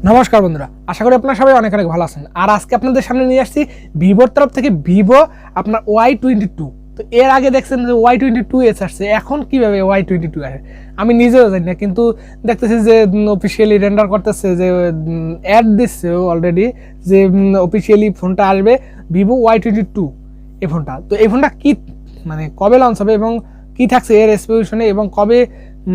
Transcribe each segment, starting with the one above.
নমস্কার বন্ধুরা, আশা করি আপনারা সবাই অনেক অনেক ভালো আছেন। আর আজকে আপনাদের সামনে নিয়ে আসছি ভিভোর তরফ থেকে ভিভো আপনার Y22। তো এর আগে দেখছেন যে Y22s আসছে, এখন কিভাবে Y22 আসে আমি নিজেও জানি না, কিন্তু দেখতেছি যে অফিসিয়ালি রেন্ডার করতেছে, যে অ্যাড দিচ্ছে অলরেডি যে অফিসিয়ালি ফোনটা আসবে ভিভো Y22 এই ফোনটা। তো এই ফোনটা কি মানে কবে লঞ্চ হবে এবং কি থাকছে এর স্পেসিফিকেশনে এবং কবে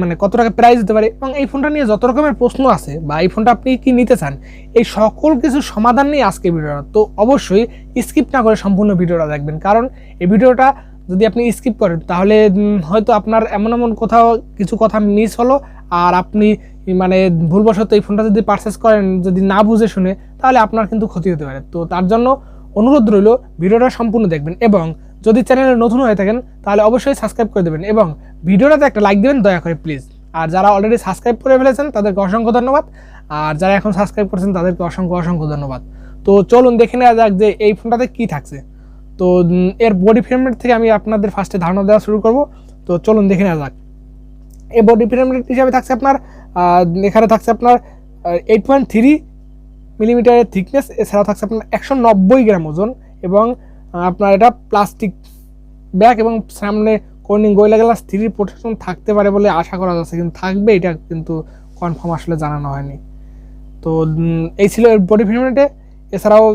মানে কত টাকা প্রাইস দিতে পারে এবং এই ফোনটা নিয়ে যত রকমের প্রশ্ন আছে বা এই ফোনটা আপনি কি নিতে চান, এই সকল কিছু সমাধান নিয়ে আজকে ভিডিওটা। তো অবশ্যই স্কিপ না করে সম্পূর্ণ ভিডিওটা দেখবেন, কারণ এই ভিডিওটা যদি আপনি স্কিপ করেন তাহলে হয়তো আপনার এমন এমন কোথাও কিছু কথা মিস হলো, আর আপনি মানে ভুলবশত এই ফোনটা যদি পারচেস করেন যদি না বুঝে শুনে, তাহলে আপনার কিন্তু ক্ষতি হতে পারে। তো তার জন্য অনুরোধ রইল ভিডিওটা সম্পূর্ণ দেখবেন, এবং যদি চ্যানেলে নতুন হয়ে থাকেন তাহলে অবশ্যই সাবস্ক্রাইব করে দেবেন এবং ভিডিওটাতে একটা লাইক দেবেন দয়া করে প্লিজ। আর যারা অলরেডি সাবস্ক্রাইব করে ফেলেছেন তাদেরকে অসংখ্য ধন্যবাদ, আর যারা এখন সাবস্ক্রাইব করছেন তাদেরকে অসংখ্য অসংখ্য ধন্যবাদ। তো চলুন দেখে নেওয়া যাক যে এই ফোনটাতে কী থাকছে। তো এর বডি ফ্রেম রেট থেকে আমি আপনাদের ফার্স্টে ধারণা দেওয়া শুরু করব। তো চলুন দেখে নেওয়া যাক। এই বডি ফ্রেম রেট হিসাবে থাকছে আপনার এখানে থাকছে আপনার 8.3 মিলিমিটারের থিকনেস, এছাড়াও থাকছে আপনার 190 গ্রাম ওজন, এবং আপনার এটা প্লাস্টিক ব্যাগ এবং সামনে কর্নিং গোয়েলা গ্লাস 3 প্রোটেকশন থাকতে পারে বলে আশা করা যাচ্ছে, কিন্তু থাকবে এটা কিন্তু কনফার্ম আসলে জানানো হয়নি। তো এই ছিল এর বডি ফ্রেম রেটে। এছাড়াও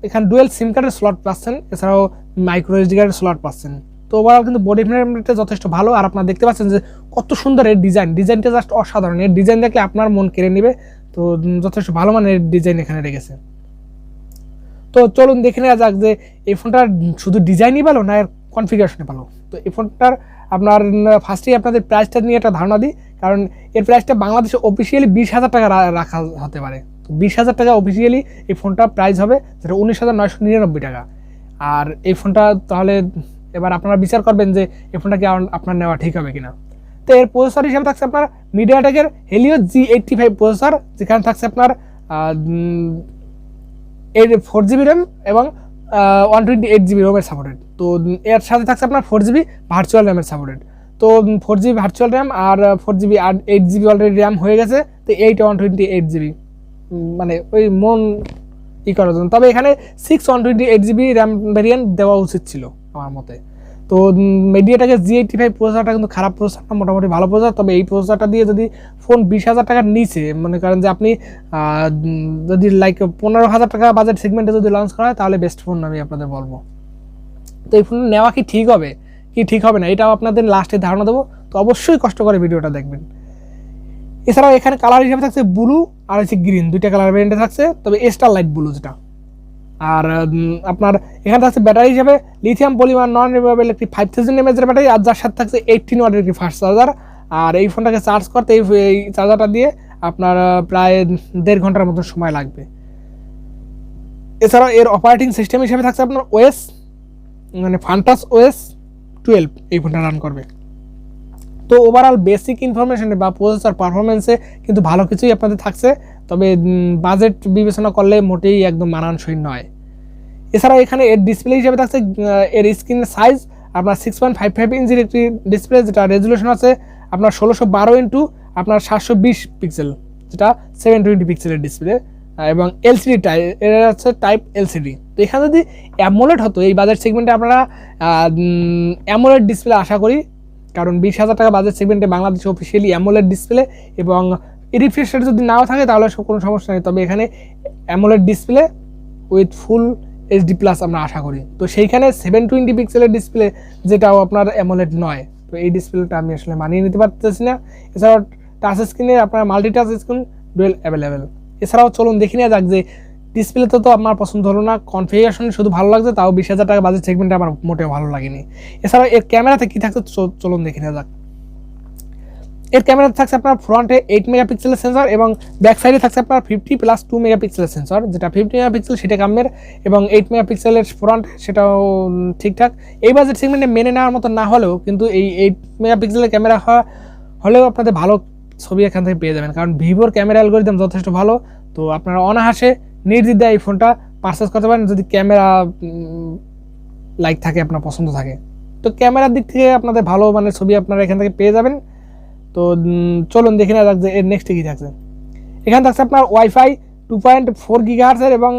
এখানে ডুয়েল সিম কার্ডের স্লট পাচ্ছেন, এছাড়াও মাইক্রোএসডি কার্ডের স্লট পাচ্ছেন। তো ওভারঅল কিন্তু বডি ফ্রেম রেটটা যথেষ্ট ভালো। আর আপনারা দেখতে পাচ্ছেন যে কত সুন্দর এর ডিজাইনটা জাস্ট অসাধারণ। এর ডিজাইন দেখলে আপনার মন কেড়ে নেবে। তো যথেষ্ট ভালো মানের ডিজাইন এখানে রেখেছে। তো চলুন দেখে নেওয়া যাক যে এই ফোনটার শুধু ডিজাইনই ভালো না এর কনফিগারেশনই ভালো। তো এই ফোনটার আপনার ফার্স্টেই আপনাদের প্রাইসটা নিয়ে একটা ধারণা দিই, কারণ এর প্রাইসটা বাংলাদেশে অফিসিয়ালি 20,000 টাকা রাখা হতে পারে। তো 20,000 টাকা অফিসিয়ালি এই ফোনটার প্রাইস হবে, যেটা 19,999 টাকা। আর এই ফোনটা তাহলে এবার আপনারা বিচার করবেন যে এই ফোনটা কি আপনার নেওয়া ঠিক হবে কিনা। তো এর প্রসেসর হিসাবে থাকছে আপনার মিডিয়াটেকের হেলিও G85 প্রসেসর, যেখানে থাকছে আপনার 4GB র্যাম এবং 128GB রোমের সাপোর্টেড। তো এর সাথে থাকছে আপনার 4GB ভার্চুয়াল র্যামের সাপোর্টেড। তো 4GB ভার্চুয়াল র্যাম আর 4GB আর 8GB অলরেডি র্যাম হয়ে গেছে। তো 128GB মানে ওই মন করার জন্য, তবে এখানে 128GB র্যাম ভ্যারিয়েন্ট দেওয়া উচিত ছিল আমার মতে। তো মিডিয়াটেকের G85 প্রসেসরটা কিন্তু খারাপ প্রসেসর না, মোটামুটি ভালো প্রসেসর। তবে এই প্রসেসরটা দিয়ে যদি ফোন 20,000 টাকার নিচে মনে করেন যে আপনি যদি লাইক 15,000 টাকা বাজেট সেগমেন্টে যদি লঞ্চ করা হয় তাহলে বেস্ট ফোন আমি আপনাদের বলবো। তো এই ফোন নেওয়া কি ঠিক হবে কি ঠিক হবে না এটাও আপনাদের লাস্টে ধারণা দেবো। তো অবশ্যই কষ্ট করে ভিডিওটা দেখবেন। এছাড়াও এখানে কালার হিসেবে থাকছে ব্লু আর হচ্ছে গ্রিন, দুইটা কালার ভ্যারিয়েন্টে থাকছে, তবে স্টার লাইট ব্লু যেটা। আর আপনার এখানে থাকছে ব্যাটারি হিসেবে লিথিয়াম পলিমার নন রিমুভেবল একটি 5000 mAh এর ব্যাটারি, আর যার সাথে থাকছে 18 ওয়াটের একটি ফাস্ট চার্জার। আর এই ফোনটাকে চার্জ করতে এই চার্জারটা দিয়ে আপনার প্রায় 1.5 ঘন্টার মতো সময় লাগবে। এছাড়াও এর অপারেটিং সিস্টেম হিসেবে থাকছে আপনার ওএস মানে ফান্টাস OS 12 এই ফোনটা রান করবে। তো ওভারঅল বেসিক ইনফরমেশনে বা প্রসেসর পারফরমেন্সে কিন্তু ভালো কিছুই আপনাদের থাকছে, তবে বাজেট বিবেচনা করলে মোটেই একদম মানানসই নয়। এছাড়াও এখানে এর ডিসপ্লে হিসেবে থাকছে এর স্ক্রিনের সাইজ আপনার 6.55 ইঞ্চির একটি ডিসপ্লে, যেটা রেজুলেশন আছে আপনার 1612 ইন্টু আপনার 720 পিক্সেল, যেটা 720 পিক্সেলের ডিসপ্লে, এবং এলসিডি এর হচ্ছে টাইপ এলসিডি। তো এখানে যদি অ্যামোলেড হতো এই বাজেট সেগমেন্টে আপনারা অ্যামোলেড ডিসপ্লে আশা করি, কারণ 20,000 টাকা বাজেট সেগমেন্টে বাংলাদেশে অফিসিয়ালি অ্যামোলেড ডিসপ্লে এবং রিফ্রেশ রেট যদি নাও থাকে তাহলে কোনো সমস্যা নেই। তবে এখানে AMOLED display with full HD+ আমরা আশা করি। তো সেইখানে 720 পিক্সেলের ডিসপ্লে, যেটাও আপনার অ্যামোলেড নয়। তো এই ডিসপ্লেটা আমি আসলে মানিয়ে নিতে পারতেছি না। এছাড়াও টাচ স্ক্রিনে আপনার multi touch screen dual available. এছাড়াও চলুন দেখে নেওয়া যাক যে ডিসপ্লেতে তো আমার পছন্দ হলো না, কনফিগারেশন শুধু ভালো লাগছে, তাও 20,000 টাকা বাজেট সেগমেন্টে আমার মোটেও ভালো লাগেনি। এছাড়াও এর ক্যামেরাতে কী থাকছে চলুন দেখে নেওয়া যাক। এর ক্যামেরাতে থাকছে আপনার ফ্রন্টে 8 মেগাপিক্সেলের সেন্সর এবং ব্যাক সাইডে থাকছে আপনার 50+2 মেগাপিক্সেলের সেন্সর, যেটা 50 মেগাপিক্সেল সেটা কামের এবং 8 মেগাপিক্সেলের ফ্রন্ট সেটাও ঠিকঠাক। এই বাজেট সেগমেন্টে মেনে নেওয়ার মতো না হলেও কিন্তু এই 8 মেগাপিক্সেলের ক্যামেরা হলেও আপনাদের ভালো ছবি এখান থেকে পেয়ে যাবেন, কারণ ভিভোর ক্যামেরা অ্যালগরিদম যথেষ্ট ভালো। তো আপনারা অনায়াসে নির্দ্বিধায় এই ফোনটা পারচেস করতে পারেন যদি ক্যামেরা লাইক থাকে, আপনার পছন্দ থাকে। তো ক্যামেরার দিক থেকে আপনাদের ভালো মানের ছবি আপনারা এখান থেকে পেয়ে যাবেন। তো চলুন দেখে নেওয়া যাক যে এর নেক্সটে কী থাকছে। এখানে থাকছে আপনার ওয়াইফাই 2.4 গিগাহার্টজের এবং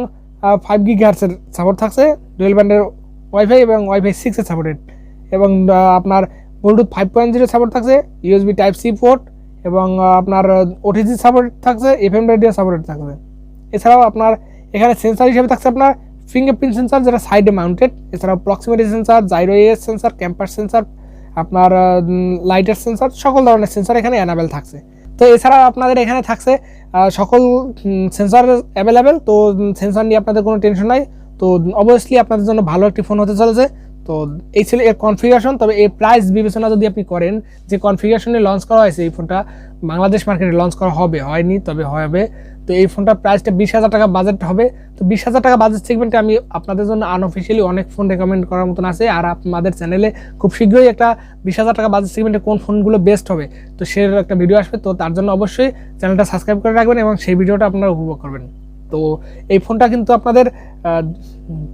5 গিগাহার্টজের সাপোর্ট থাকছে, ডুয়েল ব্যান্ডের ওয়াইফাই এবং ওয়াইফাই 6 এর সাপোর্টেড, এবং আপনার ব্লুটুথ 5.0 সাপোর্ট থাকছে, ইউএসবি টাইপ সি পোর্ট, এবং আপনার ওটিজি সাপোর্ট থাকছে, এফএম রেডিও সাপোর্ট থাকছে। এছাড়াও আপনার এখানে সেন্সার হিসেবে থাকছে আপনার ফিঙ্গারপ্রিন্ট সেন্সার যেটা সাইডে মাউন্টেড, এছাড়াও প্রক্সিমিটি সেন্সার, জাইরো এস সেন্সার, ক্যাম্পার সেন্সার, আপনার লাইটের সেন্সার, সকল ধরনের সেন্সার এখানে অ্যানাবেল থাকছে। তো এছাড়া আপনাদের এখানে থাকছে সকল সেন্সার অ্যাভেলেবেল। তো সেন্সার নিয়ে আপনাদের কোনো টেনশন নাই। তো অবভিয়াসলি আপনাদের জন্য ভালো একটি ফোন হতে চলেছে। তো এই ছিল এর কনফিগারেশন। তবে এই প্রাইস বিবেচনা যদি আপনি করেন, যে কনফিগারেশনে লঞ্চ করা হয়েছে এই ফোনটা বাংলাদেশ মার্কেটে লঞ্চ করা হবে, হয়নি তবে হবে। তো এই ফোনটার প্রাইসটা 20,000 টাকা বাজেট হবে। তো 20,000 টাকা বাজেট সেগমেন্টে আমি আপনাদের জন্য আনঅফিসিয়ালি অনেক ফোন রেকমেন্ড করার মতন আছে। আর আমাদের চ্যানেলে খুব শীঘ্রই একটা 20,000 টাকা বাজেট সেগমেন্টে কোন ফোনগুলো বেস্ট হবে তো সের একটা ভিডিও আসবে। তো তার জন্য অবশ্যই চ্যানেলটা সাবস্ক্রাইব করে রাখবেন এবং সেই ভিডিওটা আপনারা উপভোগ করবেন। তো এই ফোনটা কিন্তু আপনাদের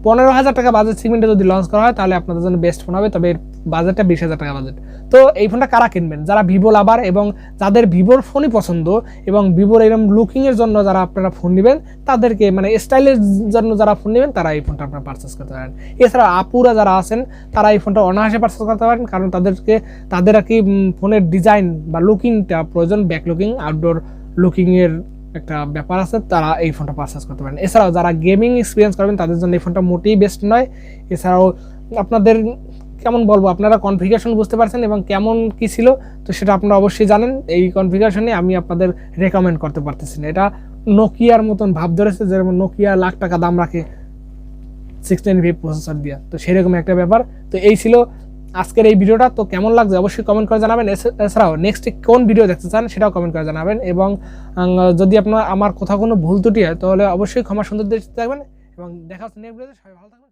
15,000 টাকা বাজেট সেগমেন্টে যদি লঞ্চ করা হয় তাহলে আপনাদের জন্য বেস্ট ফোন হবে। তবে এর বাজেটটা 20,000 টাকা বাজেট। তো এই ফোনটা কারা কিনবেন? যারা ভিভো লাভার এবং যাদের ভিভোর ফোনই পছন্দ এবং ভিভোর এরকম লুকিংয়ের জন্য যারা আপনারা ফোন নেবেন, তাদেরকে মানে স্টাইলের জন্য যারা ফোন নেবেন তারা এই ফোনটা আপনারা পারচেস করতে পারেন। এছাড়া আপুরা যারা আছেন তারা এই ফোনটা অনায়াসে পারচেস করতে পারেন, কারণ তাদের আর কি ফোনের ডিজাইন বা লুকিংটা প্রয়োজন, ব্যাক লুকিং, আউটডোর লুকিংয়ের একটা ব্যাপার আছে, তারা এই ফোনটা পারচেস করতে পারেন। এছাড়াও যারা গেমিং এক্সপিরিয়েন্স করবেন তাদের জন্য এই ফোনটা মোটেই বেস্ট নয়। এছাড়াও আপনাদের কেমন বলবো, আপনারা কনফিগারেশন বুঝতে পারছেন এবং কেমন কি ছিল তো সেটা আপনারা অবশ্যই জানেন। এই কনফিগারেশনে আমি আপনাদের রেকমেন্ড করতে পারতেছি না। এটা নোকিয়ার মতন ভাব ধরেছে, যেমন নোকিয়া লাখ টাকা দাম রাখে 695 প্রসেসর দিয়া, তো সেরকম একটা ব্যাপার। তো এই ছিল আজকের এই ভিডিওটা। তো কেমন লাগছে অবশ্যই কমেন্ট করে জানাবেন। এছাড়াও নেক্সট কোন ভিডিও দেখতে চান সেটাও কমেন্ট করে জানাবেন। এবং যদি আপনার আমার কোথাও কোনো ভুল ত্রুটি হয় তাহলে অবশ্যই ক্ষমা সুন্দর দৃষ্টিতে থাকবেন এবং দেখা হচ্ছে নেক্সট ভিডিওতে। সবাই ভালো থাকবেন।